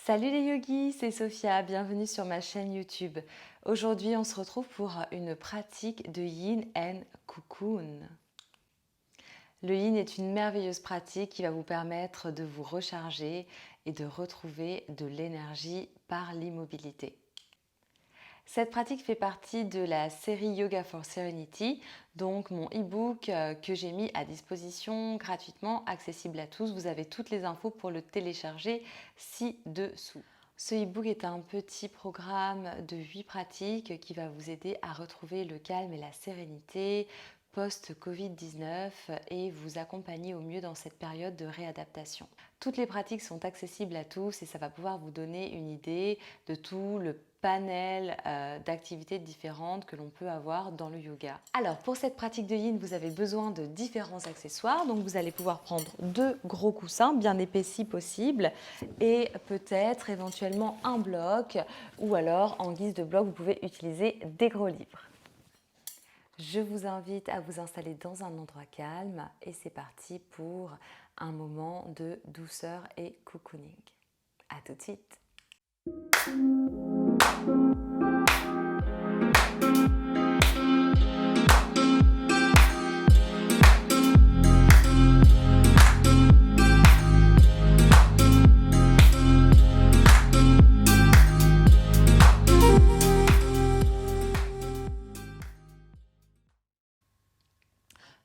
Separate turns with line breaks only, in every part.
Salut les yogis, c'est Sophia, bienvenue sur ma chaîne YouTube. Aujourd'hui, on se retrouve pour une pratique de Yin and Cocoon. Le Yin est une merveilleuse pratique qui va vous permettre de vous recharger et de retrouver de l'énergie par l'immobilité. Cette pratique fait partie de la série Yoga for Serenity, donc mon e-book que j'ai mis à disposition gratuitement, accessible à tous. Vous avez toutes les infos pour le télécharger ci-dessous. Ce e-book est un petit programme de 8 pratiques qui va vous aider à retrouver le calme et la sérénité post-Covid-19 et vous accompagner au mieux dans cette période de réadaptation. Toutes les pratiques sont accessibles à tous et ça va pouvoir vous donner une idée de tout le panel d'activités différentes que l'on peut avoir dans le yoga. Alors pour cette pratique de Yin, vous avez besoin de différents accessoires. Donc vous allez pouvoir prendre 2 gros coussins bien épais si possible et peut-être éventuellement un bloc ou alors en guise de bloc vous pouvez utiliser des gros livres. Je vous invite à vous installer dans un endroit calme et c'est parti pour un moment de douceur et cocooning. À tout de suite.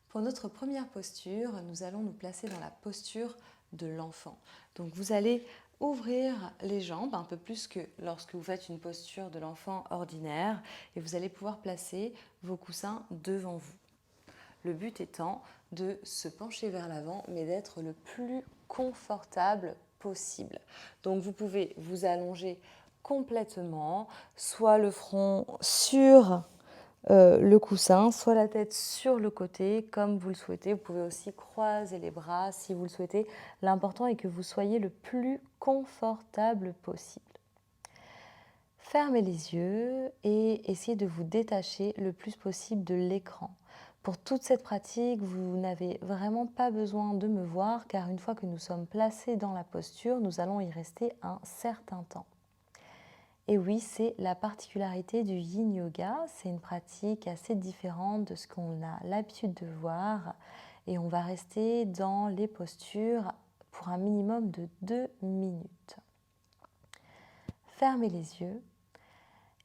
Pour notre première posture, nous allons nous placer dans la posture de l'enfant. Donc vous allez ouvrir les jambes un peu plus que lorsque vous faites une posture de l'enfant ordinaire et vous allez pouvoir placer vos coussins devant vous. Le but étant de se pencher vers l'avant mais d'être le plus confortable possible. Donc vous pouvez vous allonger complètement, soit le front sur le coussin, soit la tête sur le côté, comme vous le souhaitez. Vous pouvez aussi croiser les bras si vous le souhaitez. L'important est que vous soyez le plus confortable possible. Fermez les yeux et essayez de vous détacher le plus possible de l'écran. Pour toute cette pratique, vous n'avez vraiment pas besoin de me voir car une fois que nous sommes placés dans la posture, nous allons y rester un certain temps. Et oui, c'est la particularité du Yin Yoga, c'est une pratique assez différente de ce qu'on a l'habitude de voir et on va rester dans les postures pour un minimum de 2 minutes. Fermez les yeux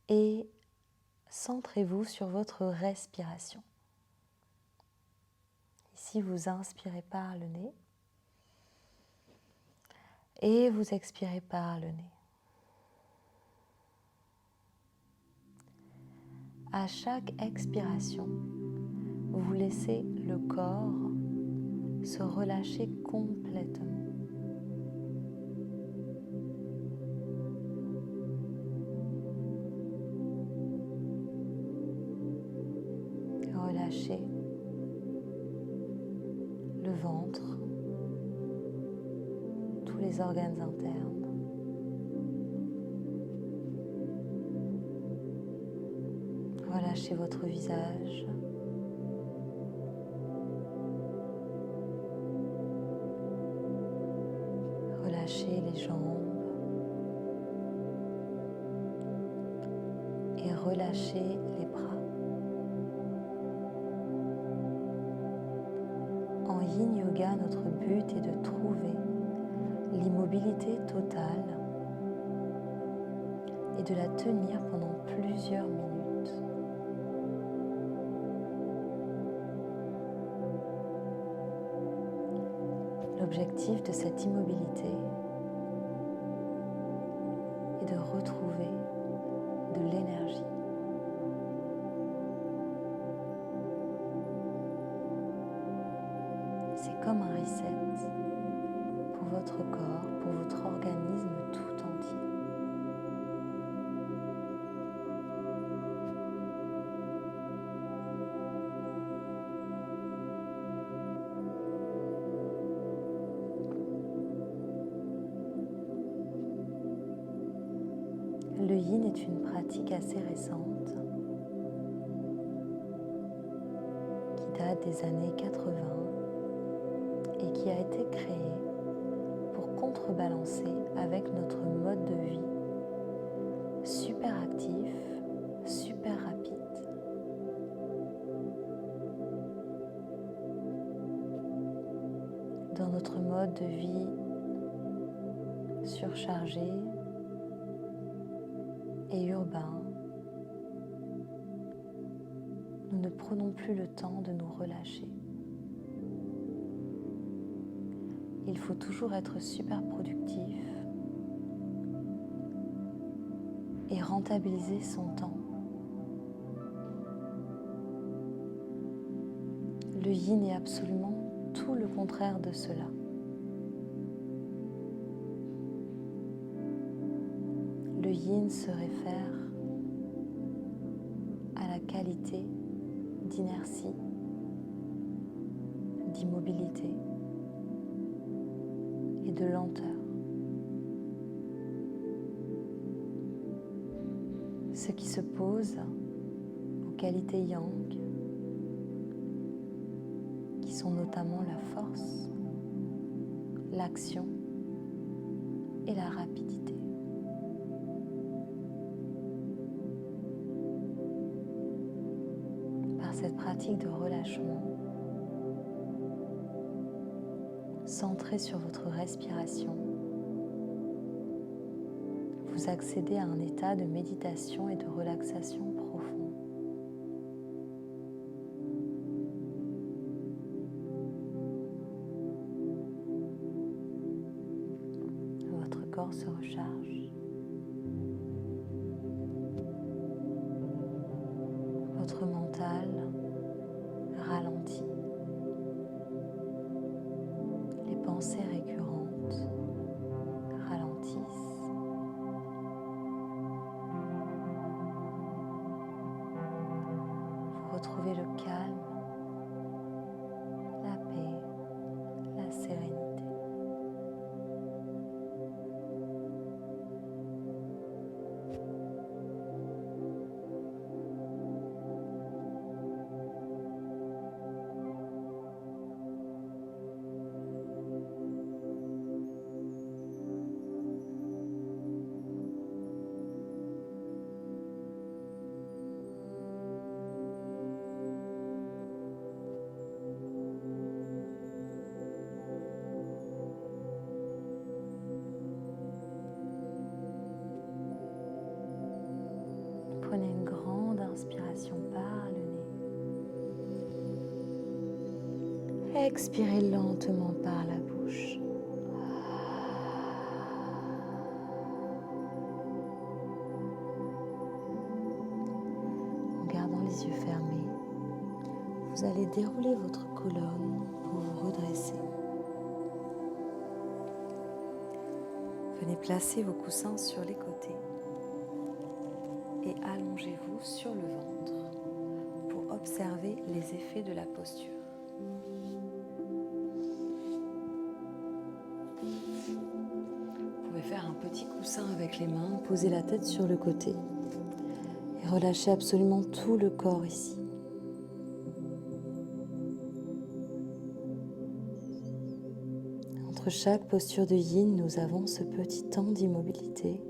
et centrez-vous sur votre respiration. Ici, vous inspirez par le nez et vous expirez par le nez. À chaque expiration, vous laissez le corps se relâcher complètement. Relâchez le ventre, tous les organes internes. Relâchez votre visage. Relâchez les jambes. Et relâchez les bras. En Yin Yoga, notre but est de trouver l'immobilité totale et de la tenir pendant plusieurs minutes. L'objectif de cette immobilité est de retrouver de l'énergie. C'est comme un reset pour votre corps, pour votre organisme tout entier. Le Yin est une pratique assez récente qui date des années 80 et qui a été créée pour contrebalancer avec notre mode mode de vie super actif, super rapide. Dans notre mode de vie surchargé et urbain, nous ne prenons plus le temps de nous relâcher. Il faut toujours être super productif et rentabiliser son temps. Le yin est absolument tout le contraire de cela. Le yin se réfère à la qualité d'inertie, d'immobilité et de lenteur. Ce qui se pose aux qualités yang, qui sont notamment la force, l'action et la rapidité. Par cette pratique de relâchement, centrée sur votre respiration, vous accédez à un état de méditation et de relaxation profond. Votre corps se recharge. Votre mental ralentit. Les pensées récurrentes ralentissent. Vous retrouvez le calme, la paix, la sérénité. Prenez une grande inspiration par le nez. Expirez lentement par la bouche. En gardant les yeux fermés, vous allez dérouler votre colonne pour vous redresser. Venez placer vos coussins sur les côtés et allongez-vous sur le ventre pour observer les effets de la posture. Vous pouvez faire un petit coussin avec les mains, poser la tête sur le côté et relâcher absolument tout le corps ici. Entre chaque posture de yin, nous avons ce petit temps d'immobilité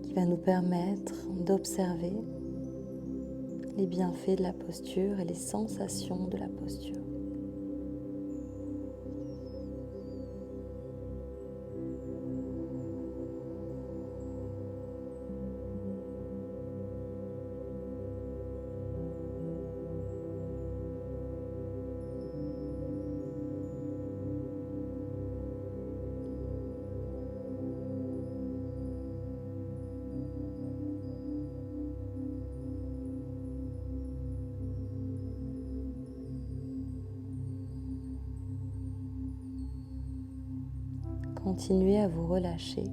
qui va nous permettre d'observer les bienfaits de la posture et les sensations de la posture. Continuez à vous relâcher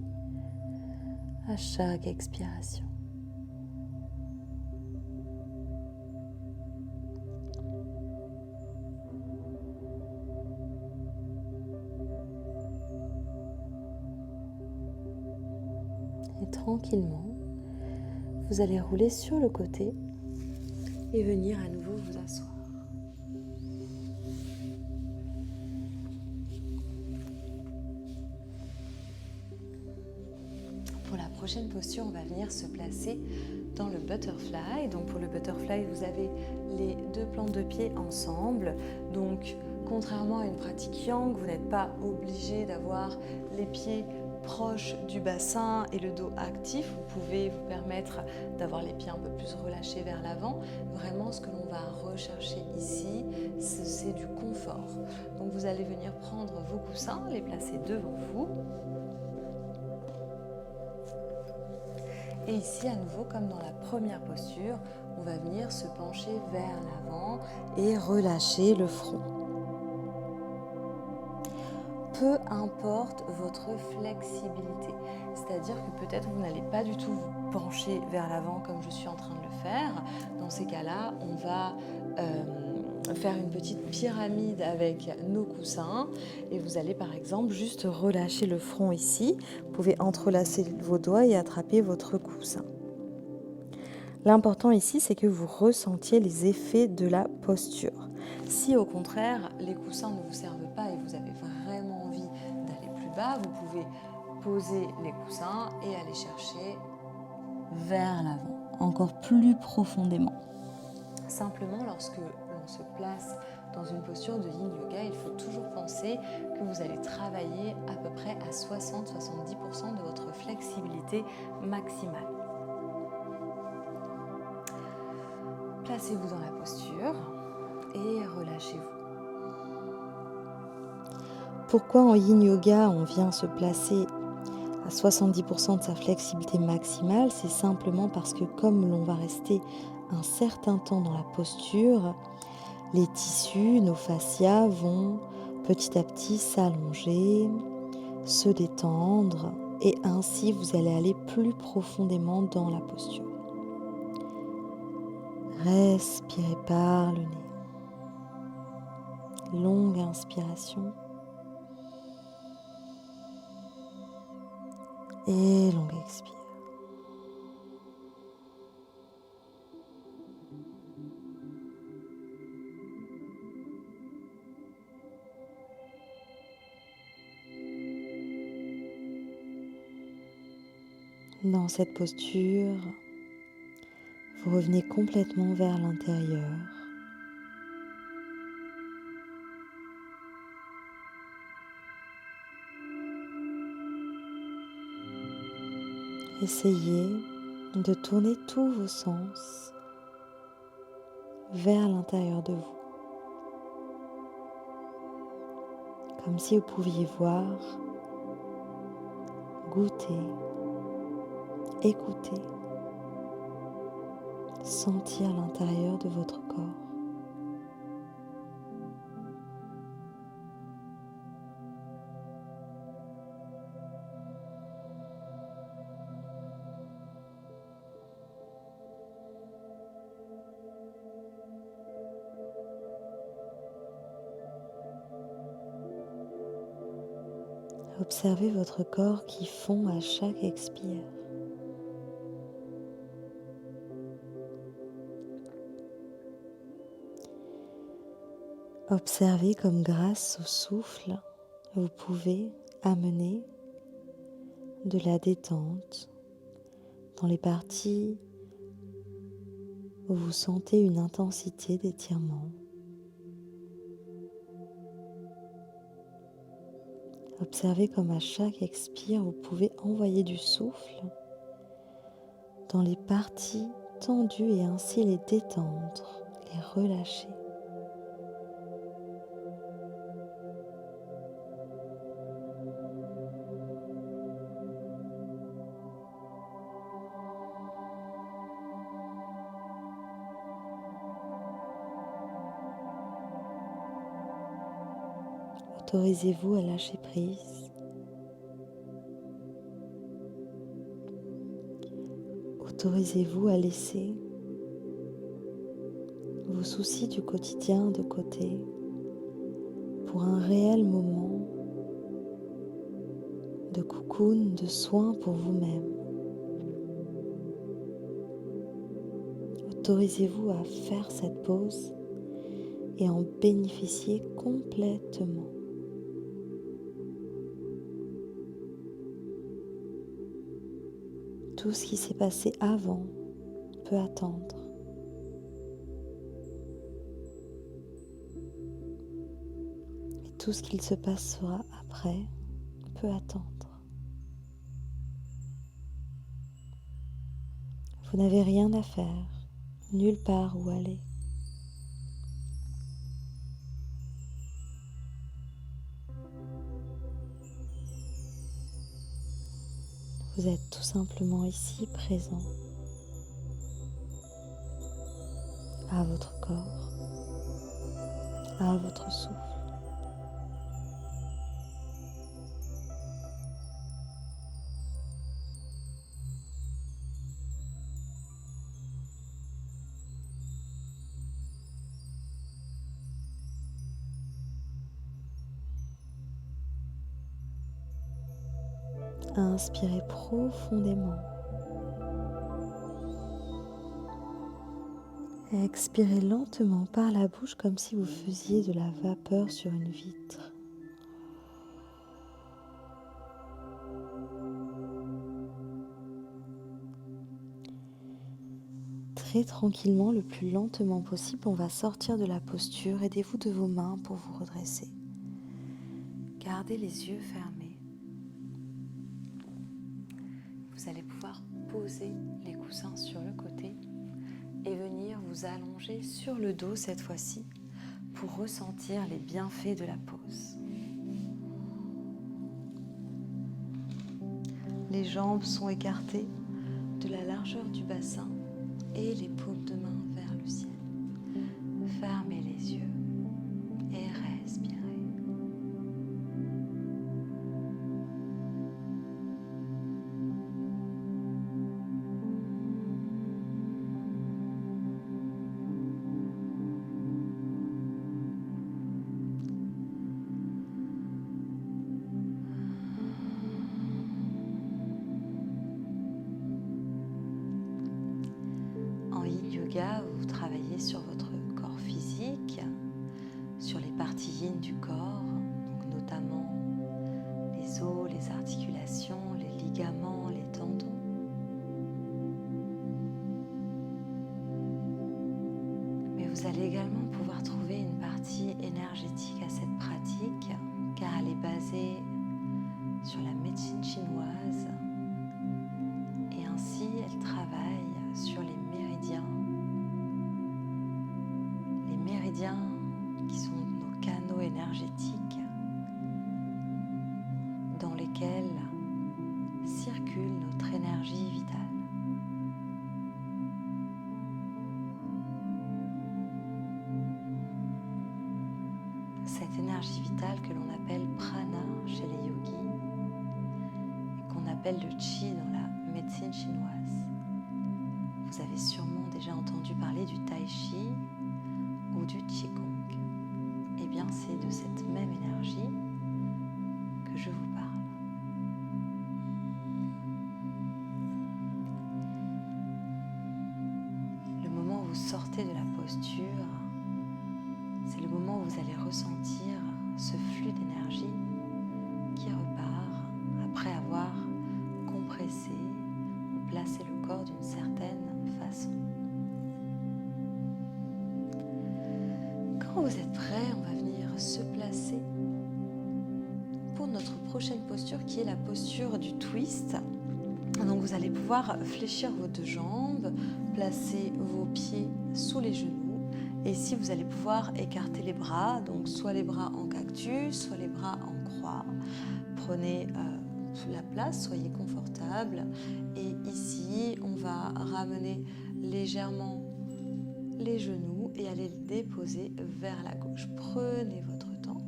à chaque expiration. Et tranquillement, vous allez rouler sur le côté et venir à nouveau vous asseoir. prochaine posture, on va venir se placer dans le butterfly. Donc pour le butterfly, vous avez les deux plantes de pied ensemble. Donc contrairement à une pratique yang, vous n'êtes pas obligé d'avoir les pieds proches du bassin et le dos actif. Vous pouvez vous permettre d'avoir les pieds un peu plus relâchés vers l'avant. Vraiment, ce que l'on va rechercher ici, c'est du confort. Donc vous allez venir prendre vos coussins, les placer devant vous. Et ici, à nouveau, comme dans la première posture, on va venir se pencher vers l'avant et relâcher le front. Peu importe votre flexibilité, c'est-à-dire que peut-être vous n'allez pas du tout vous pencher vers l'avant comme je suis en train de le faire. Dans ces cas-là, on va faire une petite pyramide avec nos coussins et vous allez par exemple juste relâcher le front ici. Vous pouvez entrelacer vos doigts et attraper votre coussin. L'important ici, c'est que vous ressentiez les effets de la posture. Si au contraire, les coussins ne vous servent pas et vous avez vraiment envie d'aller plus bas, vous pouvez poser les coussins et aller chercher vers l'avant, encore plus profondément. Simplement, lorsque l'on se place dans une posture de Yin Yoga, il faut toujours penser que vous allez travailler à peu près à 60-70% de votre flexibilité maximale. Placez-vous dans la posture et relâchez-vous. Pourquoi en Yin Yoga on vient se placer à 70% de sa flexibilité maximale? C'est simplement parce que comme l'on va rester un certain temps dans la posture, les tissus, nos fascias vont petit à petit s'allonger, se détendre et ainsi vous allez aller plus profondément dans la posture. Respirez par le nez. Longue inspiration et longue expire. Dans cette posture, vous revenez complètement vers l'intérieur. Essayez de tourner tous vos sens vers l'intérieur de vous. Comme si vous pouviez voir, goûter, écouter, sentir l'intérieur de votre corps. Observez votre corps qui fond à chaque expire. Observez comme grâce au souffle, vous pouvez amener de la détente dans les parties où vous sentez une intensité d'étirement. Observez comme à chaque expire, vous pouvez envoyer du souffle dans les parties tendues et ainsi les détendre, les relâcher. Autorisez-vous à lâcher prise. Autorisez-vous à laisser vos soucis du quotidien de côté pour un réel moment de cocoon, de soin pour vous-même. Autorisez-vous à faire cette pause et en bénéficier complètement.
tout ce qui s'est passé avant peut attendre. Et tout ce qu'il se passera après peut attendre. Vous n'avez rien à faire, nulle part où aller. Vous êtes tout simplement ici, présent, à votre corps, à votre souffle. Inspirez profondément. Expirez lentement par la bouche comme si vous faisiez de la vapeur sur une vitre. Très tranquillement, le plus lentement possible, on va sortir de la posture. Aidez-vous de vos mains pour vous redresser. Gardez les yeux fermés. Vous allez pouvoir poser les coussins sur le côté et venir vous allonger sur le dos cette fois-ci pour ressentir les bienfaits de la pose. Les jambes sont écartées de la largeur du bassin et les paumes de main vers le ciel. Fermez les yeux et respirez. En Yin Yoga, vous travaillez sur votre corps physique, sur les parties yin du corps, donc notamment les os, les articulations, les ligaments, les tendons. Mais vous allez également pouvoir trouver une partie énergétique à cette pratique, car elle est basée sur la médecine chinoise et ainsi elle travaille sur les méridiens qui sont nos canaux énergétiques dans lesquels circule notre énergie vitale. Cette énergie vitale que l'on appelle prana chez les yogis et qu'on appelle le chi dans la médecine chinoise. Vous avez sûrement déjà entendu parler du tai chi ou du qigong. Eh bien, c'est de cette même énergie que je vous parle. Le moment où vous sortez de la posture, c'est le moment où vous allez ressentir ce flux d'énergie qui repart après avoir compressé ou placé le corps d'une certaine façon. Quand vous êtes prêt, on va venir se placer pour notre prochaine posture qui est la posture du twist. Donc vous allez pouvoir fléchir vos deux jambes, placer vos pieds sous les genoux et ici vous allez pouvoir écarter les bras, donc soit les bras en cactus, soit les bras en croix. Prenez la place, soyez confortable et ici on va ramener légèrement les genoux et aller les déposer vers la gauche. Prenez votre temps.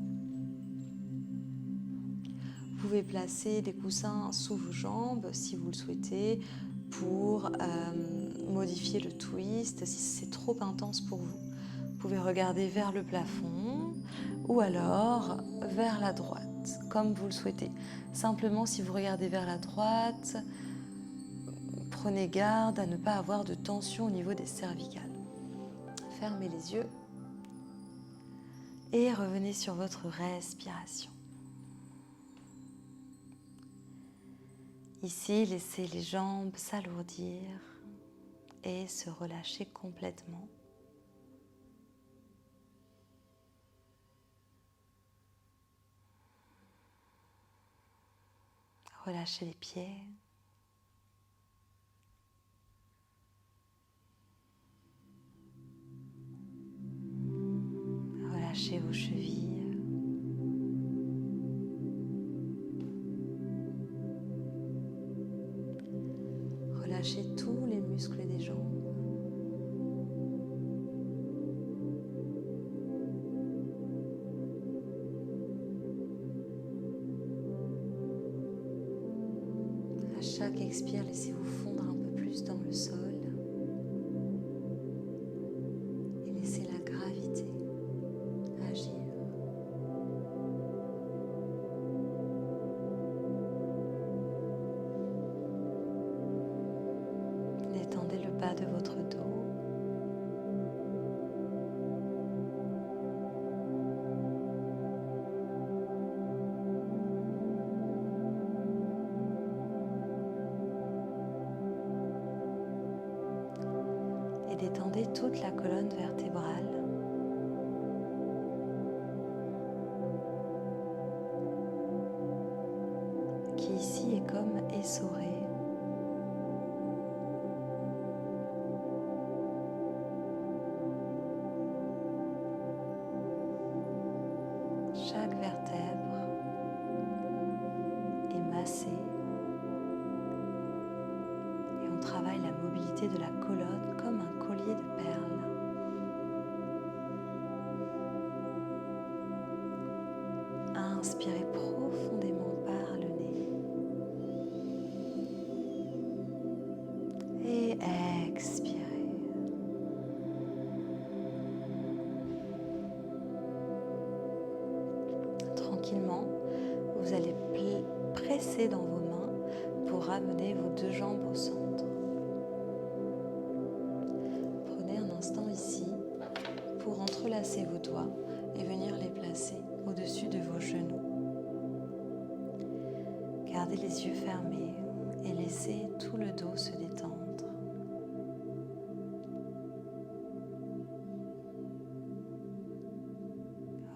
Vous pouvez placer des coussins sous vos jambes si vous le souhaitez pour modifier le twist si c'est trop intense pour vous. Vous pouvez regarder vers le plafond ou alors vers la droite, comme vous le souhaitez. Simplement, si vous regardez vers la droite, prenez garde à ne pas avoir de tension au niveau des cervicales. Fermez les yeux et revenez sur votre respiration. Ici, laissez les jambes s'alourdir et se relâcher complètement. Relâchez les pieds. Relâchez vos chevilles. Relâchez tous les muscles des jambes. À chaque expire, laissez-vous fondre un peu plus dans le sol et laissez la gravité agir. Détendez le bas de votre dos. Et détendez toute la colonne vertébrale. Qui ici est comme essorée. Chaque vertèbre est massée et on travaille la mobilité de la colonne comme un collier de perles. Inspirez profondément par le nez et expirez. Tranquillement, vous allez presser dans vos mains pour ramener vos deux jambes au centre. Prenez un instant ici pour entrelacer vos doigts et venir les placer au-dessus de vos genoux. Gardez les yeux fermés et laissez tout le dos se détendre.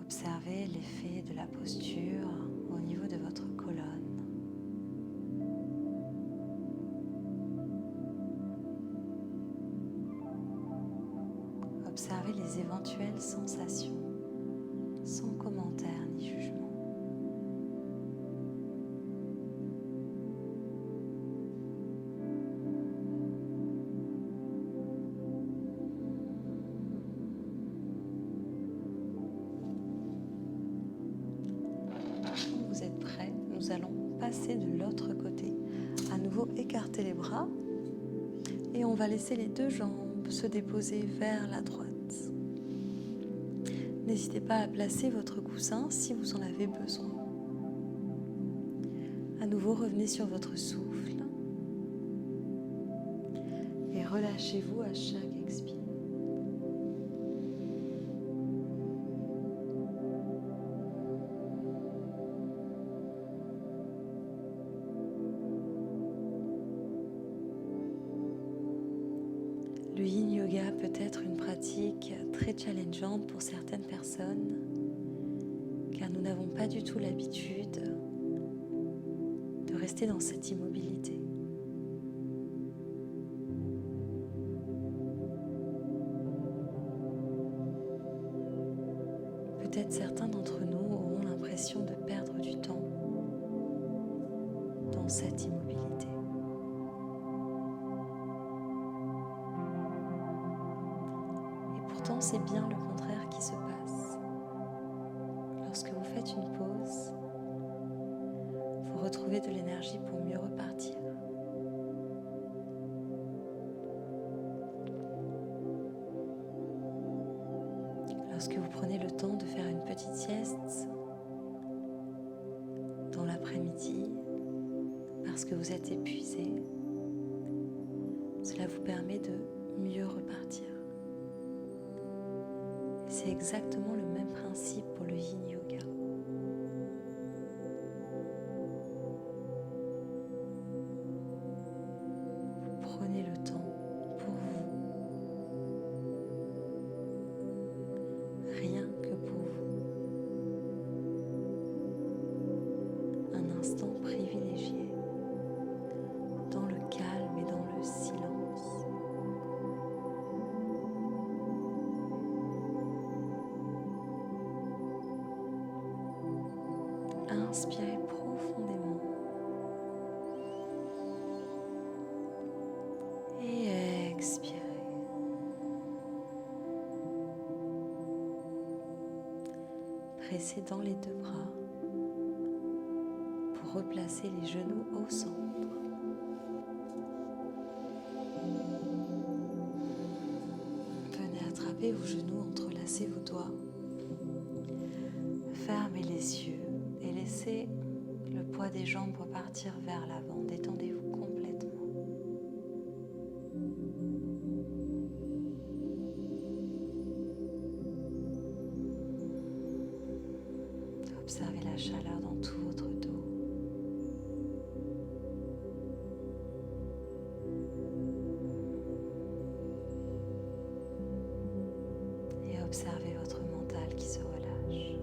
Observez l'effet de la posture au niveau de votre colonne. Observez les éventuelles sensations, sans commentaire ni jugement. Quand vous êtes prêts, nous allons passer de l'autre côté. À nouveau, écartez les bras et on va laisser les deux jambes se déposer vers la droite. N'hésitez pas à placer votre coussin si vous en avez besoin. À nouveau, revenez sur votre souffle et relâchez-vous à chaque expire. Le Yin Yoga peut être une pratique très challengeante pour certaines personnes, car nous n'avons pas du tout l'habitude de rester dans cette immobilité. Peut-être certains d'entre nous auront l'impression de perdre du temps dans cette immobilité. Pourtant, c'est bien le contraire qui se passe. Lorsque vous faites une pause, vous retrouvez de l'énergie pour mieux repartir. Lorsque vous prenez le temps de faire une petite sieste dans l'après-midi, parce que vous êtes épuisé, cela vous permet de mieux repartir. C'est exactement le même principe pour le Yin Yoga. presser dans les deux bras pour replacer les genoux au centre. Venez attraper vos genoux, entrelacer vos doigts. Fermez les yeux et laissez le poids des jambes repartir vers l'avant. Détendez-vous complètement. Observez la chaleur dans tout votre dos. Et observez votre mental qui se relâche.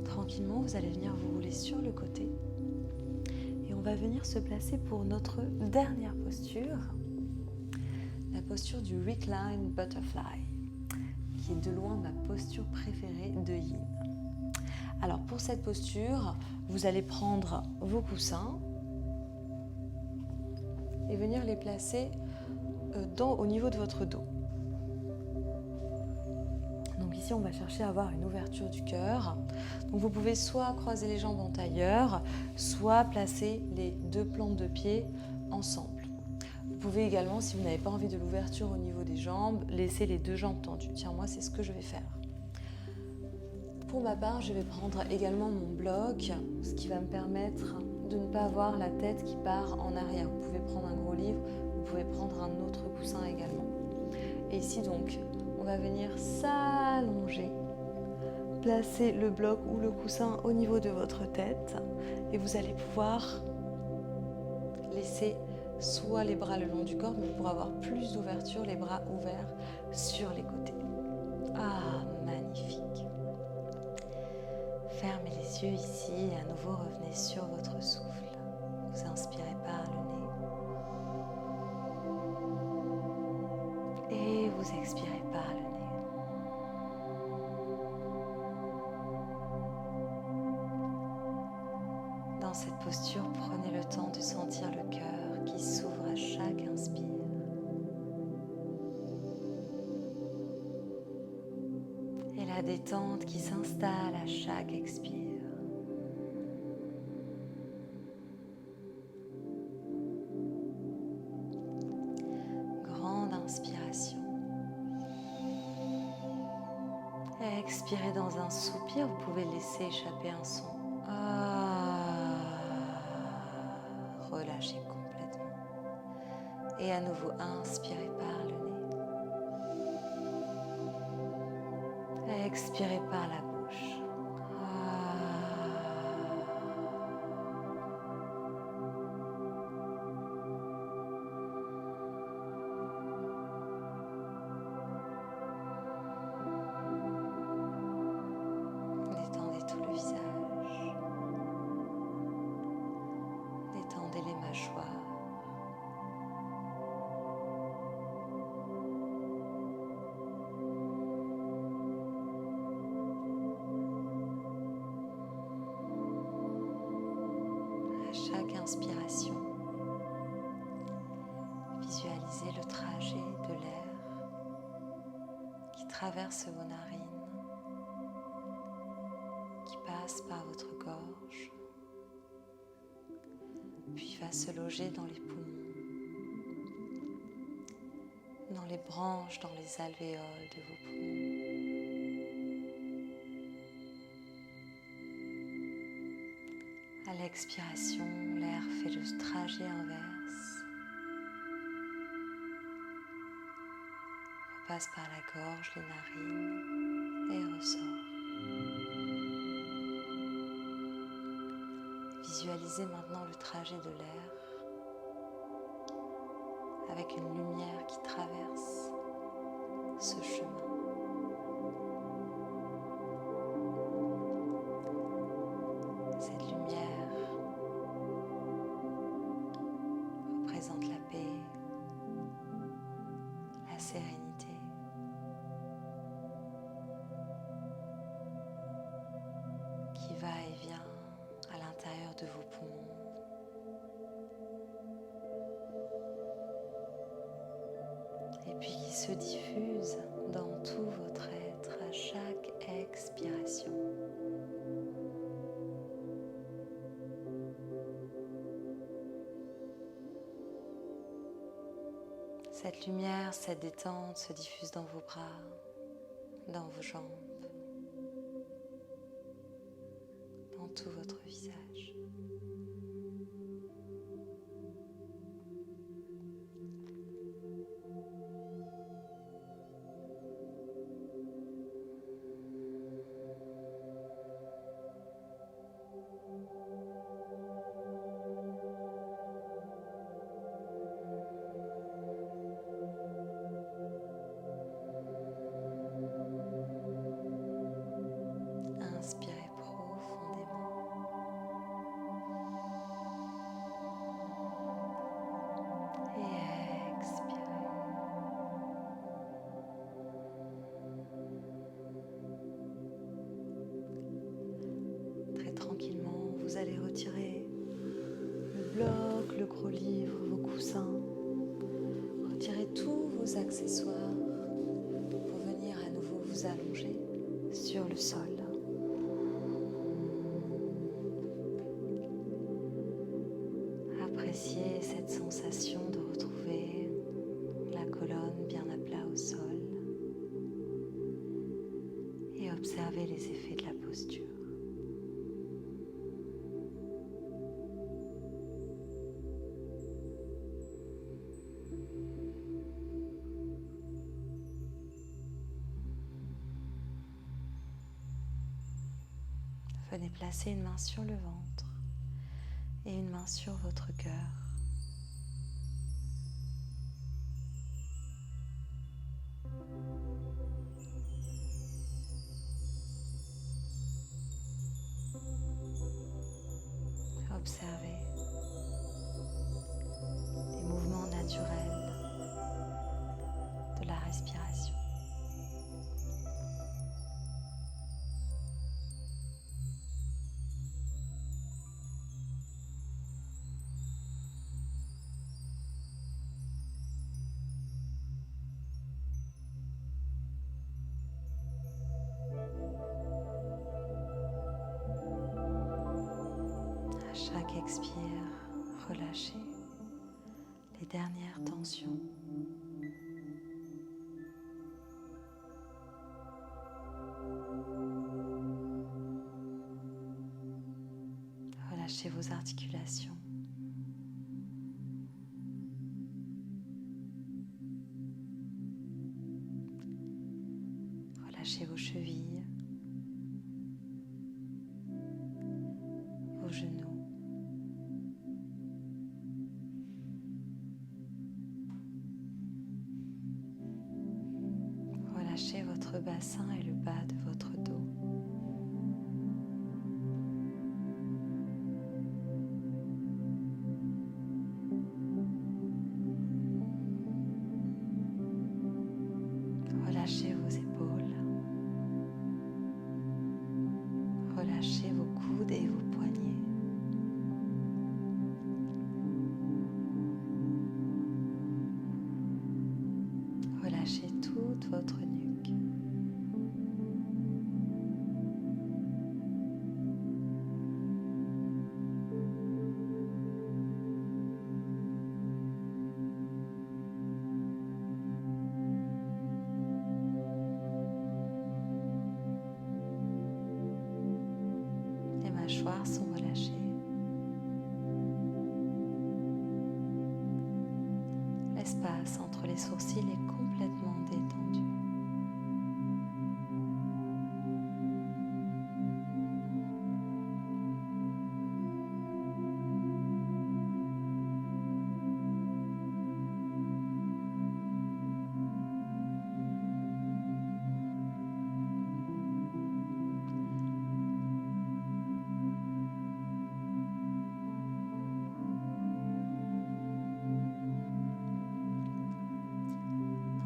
Tranquillement, vous allez venir vous rouler sur le côté. Et on va venir se placer pour notre dernière posture, la posture du Recline Butterfly, qui est de loin ma posture préférée de Yin. Alors pour cette posture, vous allez prendre vos coussins et venir les placer au niveau de votre dos. Donc ici, on va chercher à avoir une ouverture du cœur. Donc vous pouvez soit croiser les jambes en tailleur, soit placer les deux plantes de pied ensemble. Vous pouvez également, si vous n'avez pas envie de l'ouverture au niveau des jambes, laisser les deux jambes tendues. Tiens, moi, c'est ce que je vais faire. Pour ma part, je vais prendre également mon bloc, ce qui va me permettre de ne pas avoir la tête qui part en arrière. Vous pouvez prendre un gros livre, vous pouvez prendre un autre coussin également. Et ici, donc, on va venir s'allonger, placer le bloc ou le coussin au niveau de votre tête et vous allez pouvoir laisser soit les bras le long du corps, mais pour avoir plus d'ouverture, les bras ouverts sur les côtés. Ah, magnifique! Fermez les yeux ici et à nouveau revenez sur votre souffle. Vous inspirez par le nez et vous expirez par le nez. Dans cette posture, prenez le temps de sentir le cœur qui s'ouvre à chaque inspire. Et la détente qui s'installe à chaque expire. Grande inspiration. Et expirez dans un soupir, vous pouvez laisser échapper un son. Relâchez complètement. Et à nouveau, inspirez par le nez. Expirez par la bouche. Détendez tout le visage. Détendez les mâchoires. Chaque inspiration, visualisez le trajet de l'air qui traverse vos narines, qui passe par votre gorge, puis va se loger dans les poumons, dans les branches, dans les alvéoles de vos poumons. À l'expiration, l'air fait le trajet inverse, repasse par la gorge, les narines et ressort. Visualisez maintenant le trajet de l'air avec une lumière qui traverse ce chemin. Cette lumière représente la paix, la sérénité, qui va et vient à l'intérieur de vos poumons, puis qui se diffuse dans tout votre être à chaque expiration. Cette lumière, cette détente se diffuse dans vos bras, dans vos jambes, dans tout votre visage. Inspirez profondément. Et expirez. Très tranquillement, vous allez retirer le bloc, le gros livre, vos coussins. Retirez tous vos accessoires pour venir à nouveau vous allonger sur le sol. Appréciez cette sensation de retrouver la colonne bien à plat au sol et observez les effets de la posture. Venez placer une main sur le ventre et une main sur votre cœur. Observez les mouvements naturels de la respiration. À chaque expire, relâchez les dernières tensions. Relâchez vos articulations. Relâchez vos chevilles, vos genoux. Relâchez votre bassin et le bas de votre dos. Relâchez vos épaules. Relâchez vos coudes et vos poignets. Relâchez toute votre nuque. Les mâchoires sont relâchées. L'espace entre les sourcils est complètement détendu.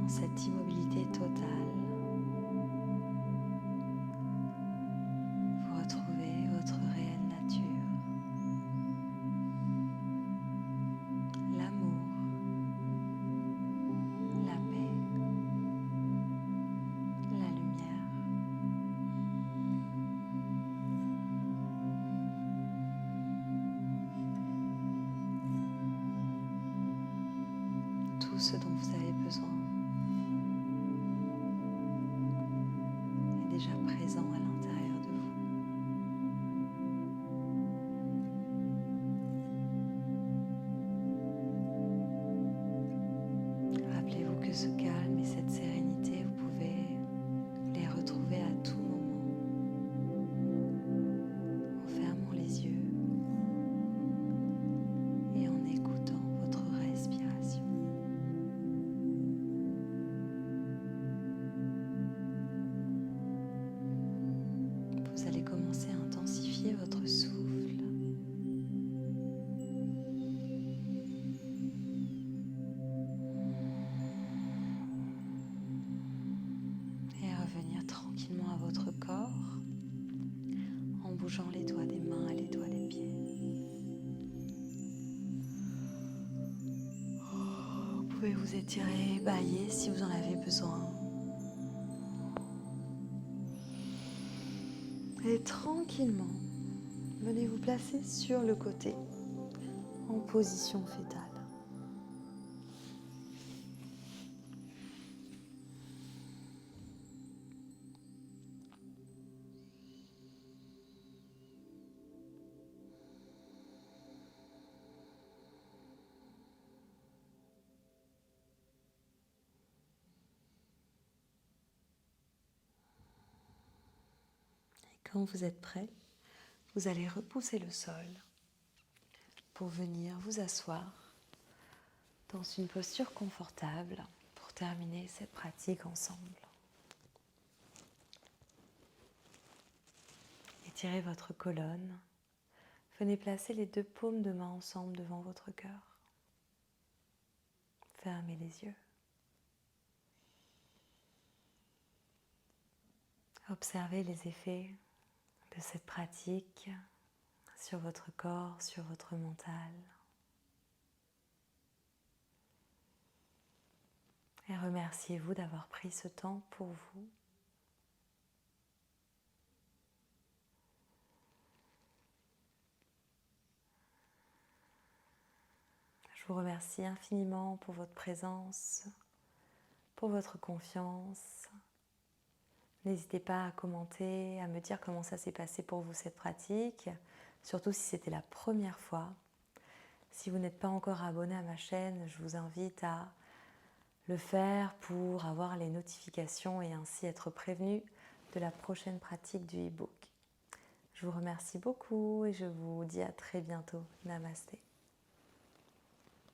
Dans cette immobilité totale, vous retrouvez votre réelle nature, l'amour, la paix. tout ce dont vous avez besoin est déjà présent à l'intérieur de vous. Rappelez-vous que ce calme et cette sérénité, vous pouvez les retrouver à tout moment en fermant les yeux et en écoutant votre respiration. Vous allez commencer à intensifier votre souffle et à revenir tranquillement à votre corps en bougeant les doigts des mains et les doigts des pieds. Vous pouvez vous étirer, bâiller si vous en avez besoin. Et tranquillement, venez vous placer sur le côté en position fétale. Quand vous êtes prêt, vous allez repousser le sol pour venir vous asseoir dans une posture confortable pour terminer cette pratique ensemble. Étirez votre colonne. Venez placer les deux paumes de main ensemble devant votre cœur. Fermez les yeux. Observez les effets de cette pratique sur votre corps, sur votre mental. Et remerciez-vous d'avoir pris ce temps pour vous. Je vous remercie infiniment pour votre présence, pour votre confiance. N'hésitez pas à commenter, à me dire comment ça s'est passé pour vous cette pratique, surtout si c'était la première fois. Si vous n'êtes pas encore abonné à ma chaîne, je vous invite à le faire pour avoir les notifications et ainsi être prévenu de la prochaine pratique du e-book. Je vous remercie beaucoup et je vous dis à très bientôt. Namasté.